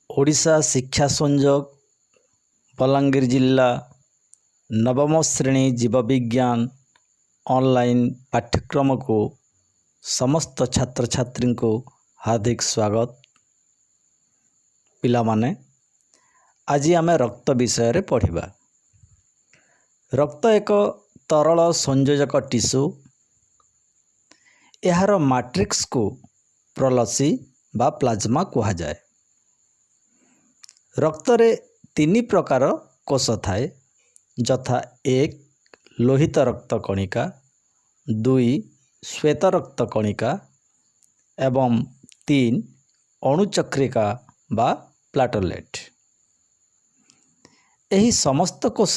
ଓଡ଼ିଶା ଶିକ୍ଷା ସଂଯୋଗ ବଲାଙ୍ଗୀର ଜିଲ୍ଲା ନବମ ଶ୍ରେଣୀ ଜୀବବିଜ୍ଞାନ ଅନଲାଇନ୍ ପାଠ୍ୟକ୍ରମକୁ ସମସ୍ତ ଛାତ୍ରଛାତ୍ରୀଙ୍କୁ ହାର୍ଦ୍ଦିକ ସ୍ୱାଗତ। ପିଲାମାନେ, ଆଜି ଆମେ ରକ୍ତ ବିଷୟରେ ପଢ଼ିବା। ରକ୍ତ ଏକ ତରଳ ସଂଯୋଜକ ଟିସୁ। ଏହାର ମାଟ୍ରିକ୍ସକୁ ପ୍ରଲସି ବା ପ୍ଲାଜମା କୁହାଯାଏ। ରକ୍ତରେ 3 ପ୍ରକାର କୋଷ ଥାଏ, ଯଥା 1 ଲୋହିତ ରକ୍ତ କଣିକା, 2 ଶ୍ୱେତ ରକ୍ତ କଣିକା ଏବଂ 3 ଅଣୁଚକ୍ରିକା ବା ପ୍ଲାଟଲେଟ୍। ଏହି ସମସ୍ତ କୋଷ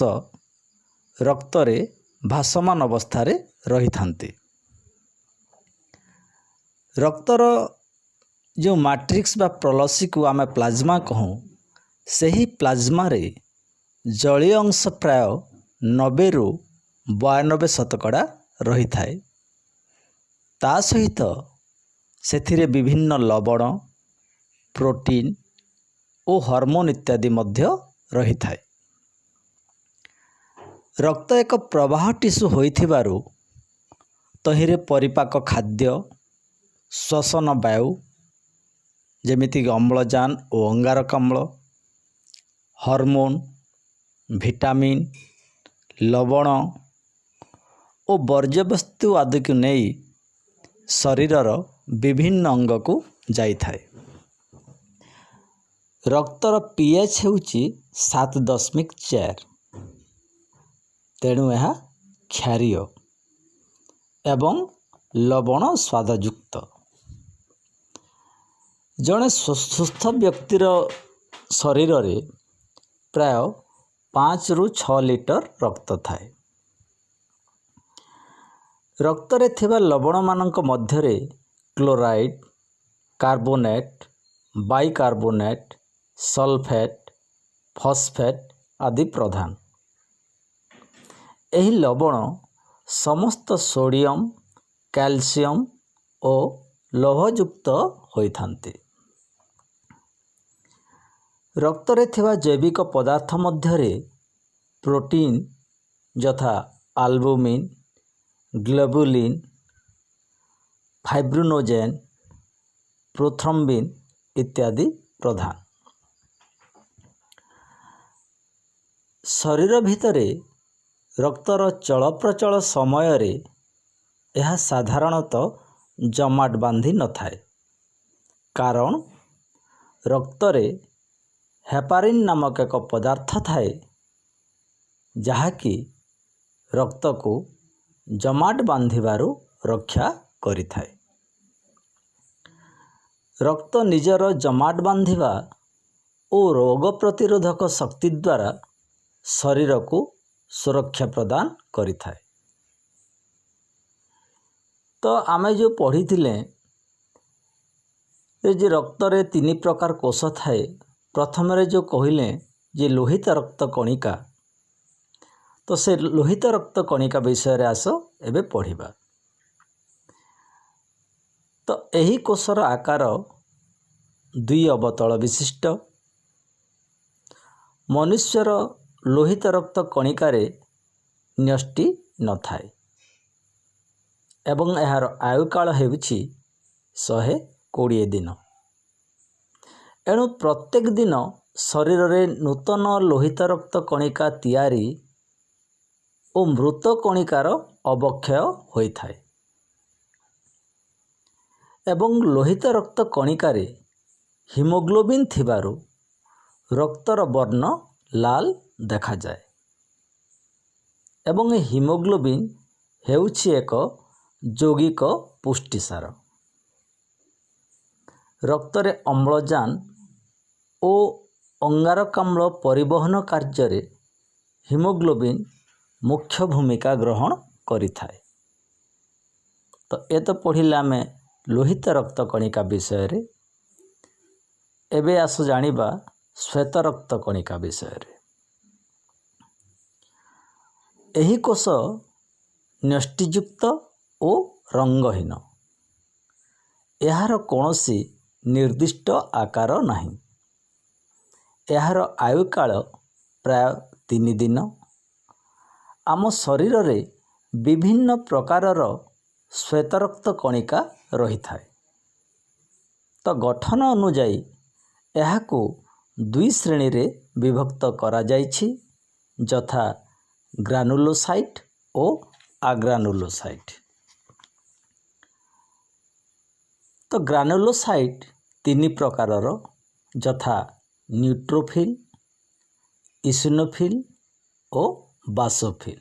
ରକ୍ତରେ ଭାସମାନ ଅବସ୍ଥାରେ ରହିଥାନ୍ତି। ରକ୍ତର ଯେଉଁ ମାଟ୍ରିକ୍ସ ବା ପ୍ରଲସିକୁ ଆମେ ପ୍ଲାଜମା କହୁଁ, ସେହି ପ୍ଲାଜମାରେ ଜଳୀୟ ଅଂଶ ପ୍ରାୟ 90ରୁ 92% ରହିଥାଏ। ତା ସହିତ ସେଥିରେ ବିଭିନ୍ନ ଲବଣ, ପ୍ରୋଟିନ୍ ଓ ହରମୋନ୍ ଇତ୍ୟାଦି ମଧ୍ୟ ରହିଥାଏ। ରକ୍ତ ଏକ ପ୍ରବାହ ଟିସୁ ହୋଇଥିବାରୁ ତହିଁରେ ପରିପାକ ଖାଦ୍ୟ, ଶ୍ୱସନ ବାୟୁ ଯେମିତିକି ଅମ୍ଳଜାନ ଓ ଅଙ୍ଗାରକାମ୍ଳ, ହରମୋନ୍, ଭିଟାମିନ୍, ଲବଣ ଓ ବର୍ଜ୍ୟବସ୍ତୁ ଆଦିକୁ ନେଇ ଶରୀରର ବିଭିନ୍ନ ଅଙ୍ଗକୁ ଯାଇଥାଏ। ରକ୍ତର pH ହେଉଛି 7.4, ତେଣୁ ଏହା କ୍ଷାରୀୟ ଏବଂ ଲବଣ ସ୍ୱାଦଯୁକ୍ତ। ଜଣେ ସୁସ୍ଥ ବ୍ୟକ୍ତିର ଶରୀରରେ ପ୍ରାୟ 5ରୁ 6 ଲିଟର ରକ୍ତ ଥାଏ। ରକ୍ତରେ ଥିବା ଲବଣମାନଙ୍କ ମଧ୍ୟରେ chloride, carbonate, bicarbonate, sulphate, phosphate ଆଦି ପ୍ରଧାନ। ଏହି ଲବଣ ସମସ୍ତ ସୋଡ଼ିୟମ୍, କ୍ୟାଲସିୟମ୍ ଓ ଲୌହଯୁକ୍ତ ହୋଇଥାନ୍ତି। ରକ୍ତରେ ଥିବା ଜୈବିକ ପଦାର୍ଥ ମଧ୍ୟରେ ପ୍ରୋଟିନ୍ ଯଥା ଆଲବୁମିନ୍, ଗ୍ଲୋବୁଲିନ୍, ଫାଇବ୍ରିନୋଜେନ୍, ପ୍ରୋଥ୍ରମ୍ବିନ୍ ଇତ୍ୟାଦି ପ୍ରଧାନ। ଶରୀର ଭିତରେ ରକ୍ତର ଚଳପ୍ରଚଳ ସମୟରେ ଏହା ସାଧାରଣତଃ ଜମାଟ ବାନ୍ଧି ନଥାଏ, କାରଣ ରକ୍ତରେ ହେପାରିନ୍ ନାମକ ଏକ ପଦାର୍ଥ ଥାଏ, ଯାହାକି ରକ୍ତକୁ ଜମାଟ ବାନ୍ଧିବାରୁ ରକ୍ଷା କରିଥାଏ। ରକ୍ତ ନିଜର ଜମାଟ ବାନ୍ଧିବା ଓ ରୋଗ ପ୍ରତିରୋଧକ ଶକ୍ତି ଦ୍ୱାରା ଶରୀରକୁ ସୁରକ୍ଷା ପ୍ରଦାନ କରିଥାଏ। ତ ଆମେ ଯେଉଁ ପଢ଼ିଥିଲେ ଯେ ରକ୍ତରେ 3 ପ୍ରକାର କୋଷ ଥାଏ। ପ୍ରଥମରେ ଯେଉଁ କହିଲେ ଯେ ଲୋହିତ ରକ୍ତ କଣିକା, ତ ସେ ଲୋହିତ ରକ୍ତ କଣିକା ବିଷୟରେ ଆସ ଏବେ ପଢ଼ିବା। ତ ଏହି କୋଷର ଆକାର 2 ଅବତଳ ବିଶିଷ୍ଟ। ମନୁଷ୍ୟର ଲୋହିତ ରକ୍ତ କଣିକାରେ ନ୍ୟଷ୍ଟି ନଥାଏ ଏବଂ ଏହାର ଆୟୁକାଳ ହେଉଛି 120 ଦିନ। ଏଣୁ ପ୍ରତ୍ୟେକ ଦିନ ଶରୀରରେ ନୂତନ ଲୋହିତ ରକ୍ତ କଣିକା ତିଆରି ଓ ମୃତ କଣିକାର ଅବକ୍ଷୟ ହୋଇଥାଏ ଏବଂ ଲୋହିତ ରକ୍ତ କଣିକାରେ ହିମୋଗ୍ଲୋବିନ୍ ଥିବାରୁ ରକ୍ତର ବର୍ଣ୍ଣ ଲାଲ ଦେଖାଯାଏ ଏବଂ ଏହି ହିମୋଗ୍ଲୋବିନ୍ ହେଉଛି ଏକ ଯୌଗିକ ପୁଷ୍ଟିସାର। ରକ୍ତରେ ଅମ୍ଳଜାନ ଓ ଅଙ୍ଗାରକାମ୍ଳ ପରିବହନ କାର୍ଯ୍ୟରେ ହିମୋଗ୍ଲୋବିନ୍ ମୁଖ୍ୟ ଭୂମିକା ଗ୍ରହଣ କରିଥାଏ। ତ ଏ ତ ପଢ଼ିଲେ ଆମେ ଲୋହିତ ରକ୍ତ କଣିକା ବିଷୟରେ। ଏବେ ଆସ ଜାଣିବା ଶ୍ୱେତ ରକ୍ତ କଣିକା ବିଷୟରେ। ଏହି କୋଷ ନ୍ୟଷ୍ଟିଯୁକ୍ତ ଓ ରଙ୍ଗହୀନ। ଏହାର କୌଣସି निर्दिष्ट आकार नहीं। यार आयु काल प्राय 3 दिन। आम शरीर रे विभिन्न प्रकारर श्वेतरक्त कणिका रही थाए। तो गठन अनुजाई एहाकू 2 श्रेणी रे विभक्त करा जाइछि, यथा ग्रानुलोसाइट और आग्रानुलोसाइट। तो ग्रानुलोसाइट 3 प्रकारर, यथा न्यूट्रोफिल, इसिनोफिल और बासोफिल।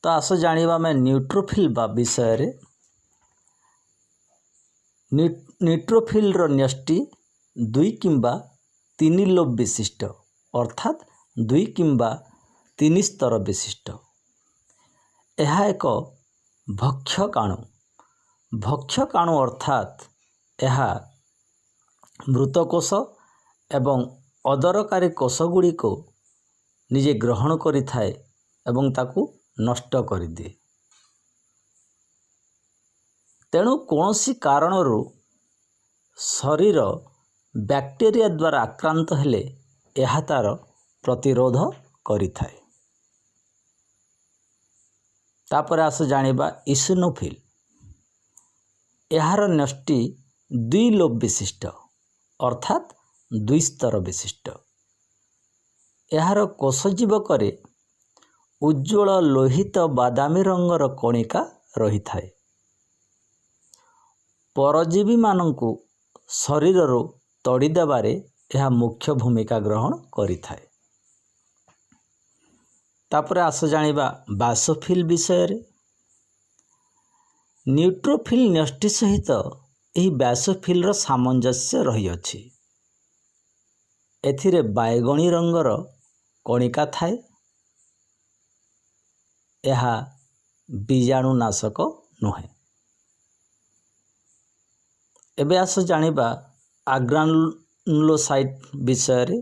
तो आस जानिबा में न्यूट्रोफिल विषय रे। न्यूट्रोफिल रो न्यष्टि 2 किंबा 3 लोब विशिष्ट, अर्थात 2 किंबा 3 स्तर विशिष्ट। यह एक भक्ष्यकाणु। भक्ष्यकाणु अर्थात यह मृतकोष एवं अदरकारी कोष गुड़ी को निजे ग्रहण करि थाए एवं ताकू नष्ट कर दिए। तेणु कौनसी कारणरू शरीर बैक्टेरिया द्वारा आक्रांत हेले यह तार प्रतिरोध करिथाए। तापर आस जानिबा इसिनोफिल। यार न्यष्टि 2 लोब विशिष्ट, अर्थात 2 स्तर विशिष्ट। यार कोषजीवक उज्ज्वल लोहित बादामी रंगर कणिका रही थाए। परजीवी मानंकु शरीररू तड़ी देबारे यह मुख्य भूमिका ग्रहण करिथाए। तापर आस जानिबा बासोफिल विषय रे। न्यूट्रोफिल न्यष्टि सहित यही बासोफिल रो सामंजस्य रही अछि। एथिरे बायगणी रंगर कणिका थाए। यह बीजाणुनाशक नुहे। एबे आस जानिबा आग्रानुलोसाइट विषय रे।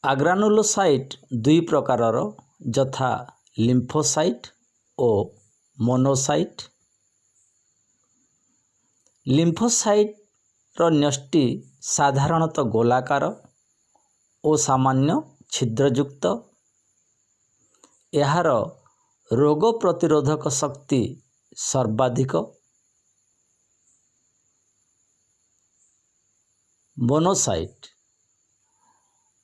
आग्रानुलोसाइट 2 प्रकारर, यथा लिम्फोसाइट और मोनोसाइट। लिम्फोसाइट रो न्यष्टि साधारणतः गोलाकार और सामान्य छिद्रयुक्त। यार रोग प्रतिरोधक शक्ति सर्वाधिक। मोनोसाइट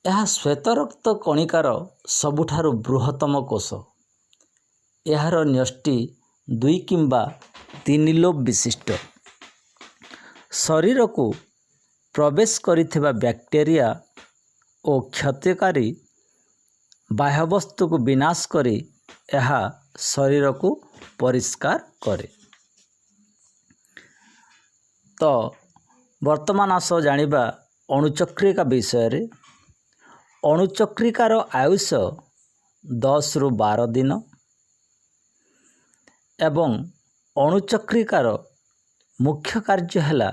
यह श्वेतरक्त कणिकार सबुठारु बृहत्तम कोष। यार न्यष्टि 2 किंबा 3 लोब विशिष्ट। शरीर को प्रवेश करिथिबा बैक्टेरिया और क्षतिकारी बाह्यवस्तु को विनाश करी यह शरीर को परिष्कार करे। तो वर्तमान आस जानिबा अणुचक्रिका विषय रे। अणुचक्रिकार आयुष 10 रु 12 दिन एवं अणुचक्रिकार मुख्य कार्य है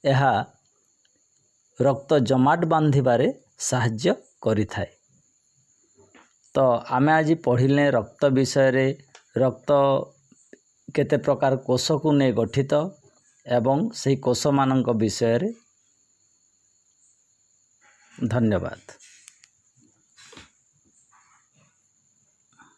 यह रक्त जमाट बांधिबारे साहाय्य करिथाए। तो आमे आज पढ़िले रक्त विषय रे। रक्त केते प्रकार कोष को नहीं गठित एवं से कोष मानक विषय रे। धन्यवाद।